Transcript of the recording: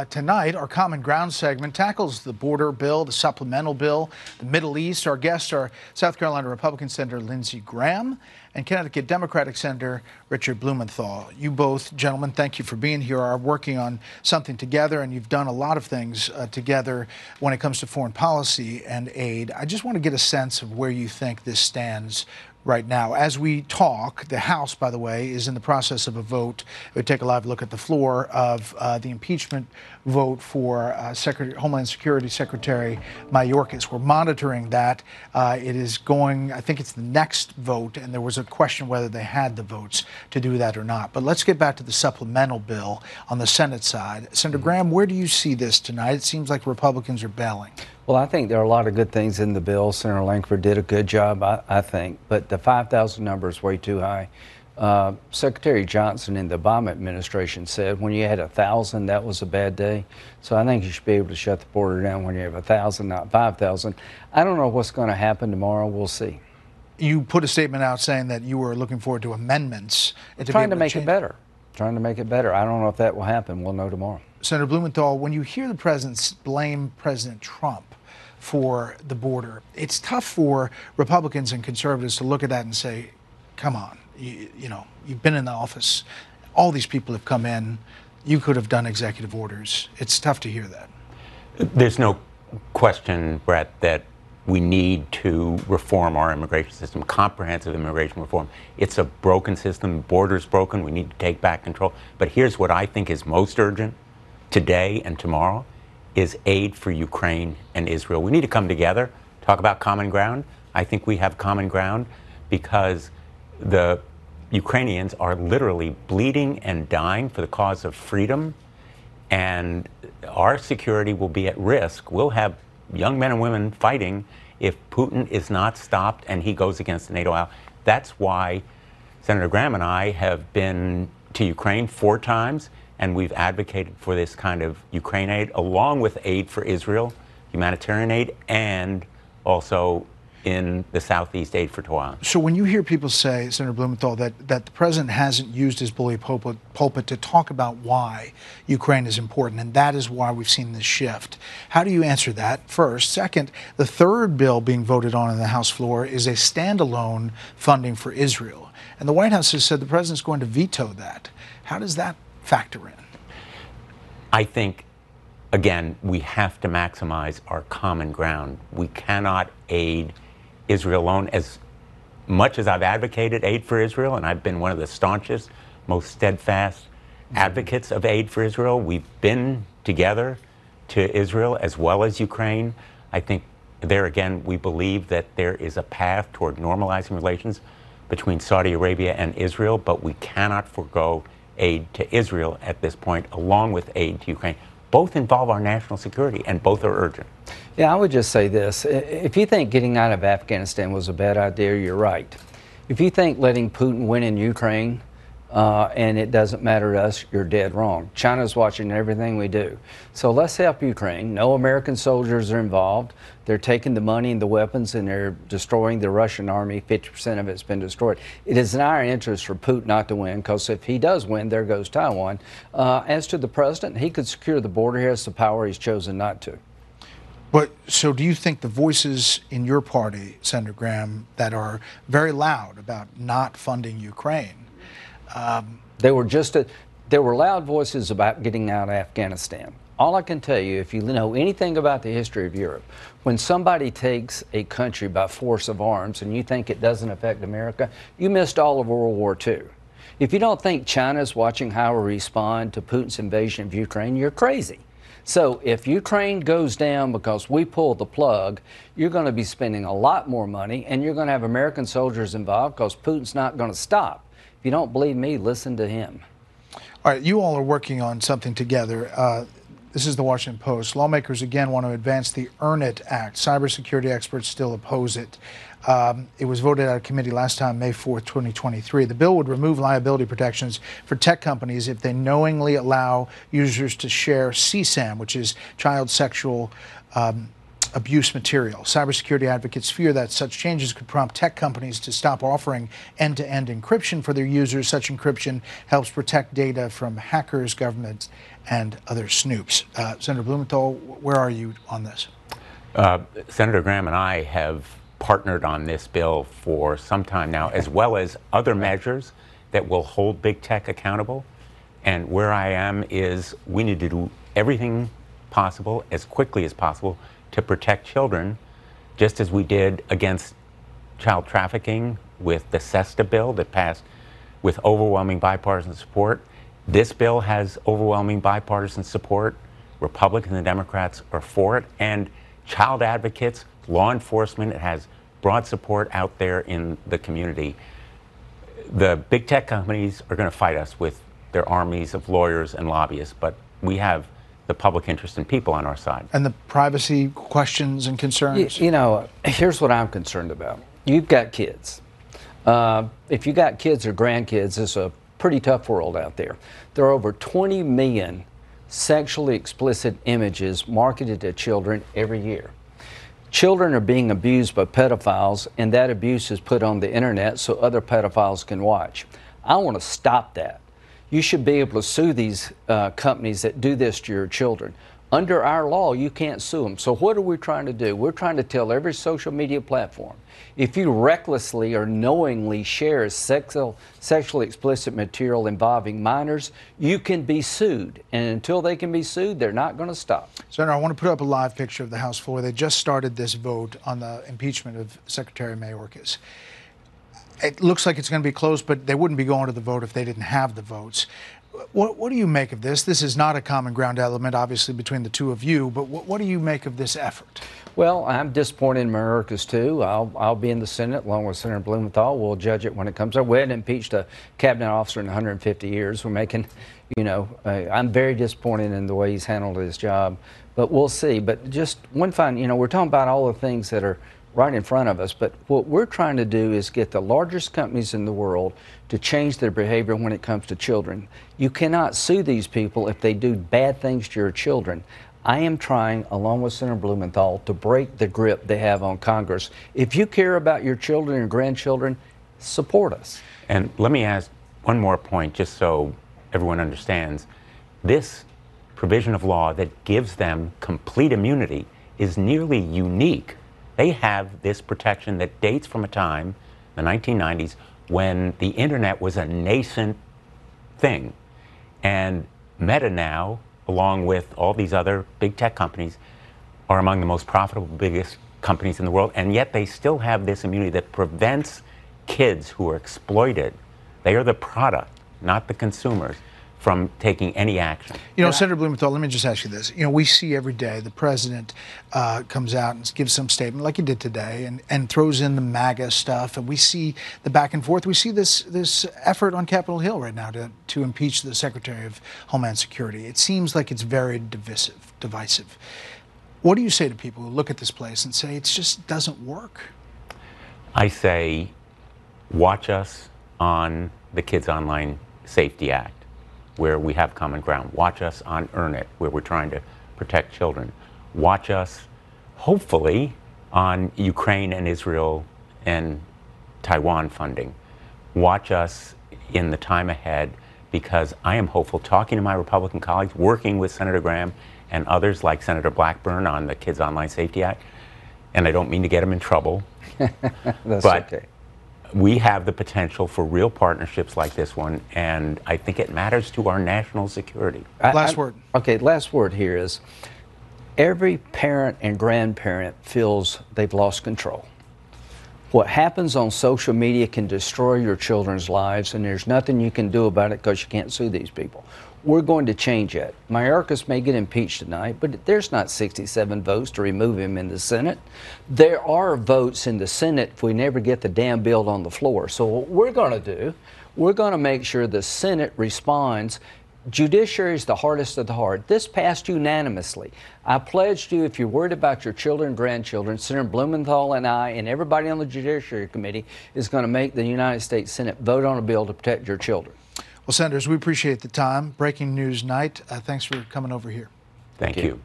Tonight, our Common Ground segment tackles the border bill, the supplemental bill, the Middle East. Our guests are South Carolina Republican Senator Lindsey Graham and Connecticut Democratic Senator Richard Blumenthal. You both, gentlemen, thank you for being here, are working on something together, and you've done a lot of things together when it comes to foreign policy and aid. I just want to get a sense of where you think this stands right now. As we talk, the House, by the way, is in the process of a vote. We take a live look at the floor of the impeachment vote for Homeland Security Secretary Mayorkas. We're monitoring that. It is going, I think it's the next vote, and there was a question whether they had the votes to do that or not. But let's get back to the supplemental bill on the Senate side. Senator Graham, where do you see this tonight? It seems like Republicans are bailing. Well, I think there are a lot of good things in the bill. Senator Lankford did a good job, I think, but the 5,000 number is way too high. Secretary Johnson in the Obama administration said when you had 1,000, that was a bad day. So I think you should be able to shut the border down when you have 1,000, not 5,000. I don't know what's going to happen tomorrow. We'll see. You put a statement out saying that you were looking forward to amendments. Trying to make it better. Trying to make it better. I don't know if that will happen. We'll know tomorrow. Senator Blumenthal, when you hear the president blame President Trump for the border, it's tough for Republicans and conservatives to look at that and say, come on, you know, you've been in the office. All these people have come in. You could have done executive orders. It's tough to hear that. There's no question, Brett, that we need to reform our immigration system, comprehensive immigration reform. It's a broken system. The border's broken. We need to take back control. But here's what I think is most urgent today and tomorrow is aid for Ukraine and Israel. We need to come together, talk about common ground. I think we have common ground because the Ukrainians are literally bleeding and dying for the cause of freedom, and our security will be at risk. We'll have young men and women fighting if Putin is not stopped and he goes against the NATO ally. That's why Senator Graham and I have been to Ukraine 4 times, and we've advocated for this kind of Ukraine aid, along with aid for Israel, humanitarian aid, and also in the Southeast aid for Taiwan. So when you hear people say, Senator Blumenthal, that the president hasn't used his bully pulpit to talk about why Ukraine is important, and that is why we've seen this shift, how do you answer that, first? Second, the third bill being voted on the House floor is a standalone funding for Israel. And the White House has said the president's going to veto that. How does that factor in? I think, again, we have to maximize our common ground. We cannot aid Israel alone. As much as I've advocated aid for Israel, and I've been one of the staunchest, most steadfast advocates of aid for Israel, we've been together to Israel as well as Ukraine. I think there again, we believe that there is a path toward normalizing relations between Saudi Arabia and Israel, but we cannot forego aid to Israel at this point, along with aid to Ukraine. Both involve our national security, and both are urgent. Yeah, I would just say this. If you think getting out of Afghanistan was a bad idea, you're right. If you think letting Putin win in Ukraine and it doesn't matter to us, you're dead wrong. China's watching everything we do. So let's help Ukraine. No American soldiers are involved. They're taking the money and the weapons and they're destroying the Russian army. 50% of it's been destroyed. It is in our interest for Putin not to win, because if he does win, there goes Taiwan. As to the president, he could secure the border. He has the power. He's chosen not to. But so do you think the voices in your party, Senator Graham, that are very loud about not funding Ukraine, there were loud voices about getting out of Afghanistan. All I can tell you, if you know anything about the history of Europe, when somebody takes a country by force of arms and you think it doesn't affect America, you missed all of World War II. If you don't think China's watching how we respond to Putin's invasion of Ukraine, you're crazy. So if Ukraine goes down because we pull the plug, you're going to be spending a lot more money, and you're going to have American soldiers involved because Putin's not going to stop. If you don't believe me, listen to him. All right, you all are working on something together. This is the Washington Post. Lawmakers again want to advance the NNIT Act. Cybersecurity experts still oppose it. It was voted out of committee last time, May 4th, 2023. The bill would remove liability protections for tech companies if they knowingly allow users to share CSAM, which is child sexual abuse material. Cybersecurity advocates fear that such changes could prompt tech companies to stop offering end-to-end encryption for their users. Such encryption helps protect data from hackers, governments, and other snoops. Senator Blumenthal, where are you on this? Senator Graham and I have partnered on this bill for some time now, as well as other measures that will hold big tech accountable. And where I am is we need to do everything possible as quickly as possible to protect children, just as we did against child trafficking with the SESTA bill that passed with overwhelming bipartisan support. This bill has overwhelming bipartisan support. Republicans and Democrats are for it, and child advocates, law enforcement, it has broad support out there in the community. The big tech companies are going to fight us with their armies of lawyers and lobbyists, but we have the public interest and people on our side. And the privacy questions and concerns? You know, here's what I'm concerned about. You've got kids. If you got kids or grandkids, it's a pretty tough world out there. There are over 20 million sexually explicit images marketed to children every year. Children are being abused by pedophiles, and that abuse is put on the internet so other pedophiles can watch. I want to stop that. You should be able to sue these companies that do this to your children. Under our law, you can't sue them. So what are we trying to do? We're trying to tell every social media platform, if you recklessly or knowingly share sexually explicit material involving minors, you can be sued. And until they can be sued, they're not going to stop. Senator, I want to put up a live picture of the House floor. They just started this vote on the impeachment of Secretary Mayorkas. It looks like it's going to be close, but they wouldn't be going to the vote if they didn't have the votes. What do you make of this? This is not a common ground element, obviously, between the two of you, but what do you make of this effort? Well, I'm disappointed in Mayorkas, too. I'll be in the Senate along with Senator Blumenthal. We'll judge it when it comes up. We hadn't impeached a cabinet officer in 150 years. We're making, you know, I'm very disappointed in the way he's handled his job, but we'll see. But just one fine, you know, we're talking about all the things that are right in front of us, but what we're trying to do is get the largest companies in the world to change their behavior when it comes to children. You cannot sue these people if they do bad things to your children. I am trying, along with Senator Blumenthal, to break the grip they have on Congress. If you care about your children and grandchildren, support us. And let me ask one more point, just so everyone understands. This provision of law that gives them complete immunity is nearly unique. They have this protection that dates from a time, the 1990s, when the internet was a nascent thing. And Meta now, along with all these other big tech companies, are among the most profitable, biggest companies in the world, and yet they still have this immunity that prevents kids who are exploited. They are the product, not the consumers, from taking any action. You know, Senator Blumenthal, let me just ask you this. You know, we see every day the president comes out and gives some statement like he did today and throws in the MAGA stuff, and we see the back and forth. We see this effort on Capitol Hill right now to impeach the Secretary of Homeland Security. It seems like it's very divisive. What do you say to people who look at this place and say it just doesn't work? I say, watch us on the Kids Online Safety Act, where we have common ground. Watch us on Earn It, where we're trying to protect children. Watch us, hopefully, on Ukraine and Israel and Taiwan funding. Watch us in the time ahead, because I am hopeful, talking to my Republican colleagues, working with Senator Graham and others like Senator Blackburn on the Kids Online Safety Act, and I don't mean to get them in trouble, That's but okay. We have the potential for real partnerships like this one, and I think it matters to our national security. Last word. Okay, last word here is every parent and grandparent feels they've lost control. What happens on social media can destroy your children's lives, and there's nothing you can do about it because you can't sue these people. We're going to change that. Mayorkas may get impeached tonight, but there's not 67 votes to remove him in the Senate. There are votes in the Senate if we never get the damn bill on the floor. So what we're going to do, we're going to make sure the Senate responds. Judiciary is the hardest of the hard. This passed unanimously. I pledged you, if you're worried about your children and grandchildren, Senator Blumenthal and I and everybody on the Judiciary Committee is going to make the United States Senate vote on a bill to protect your children. Well, Senators, we appreciate the time. Breaking news night. Thanks for coming over here. Thank you.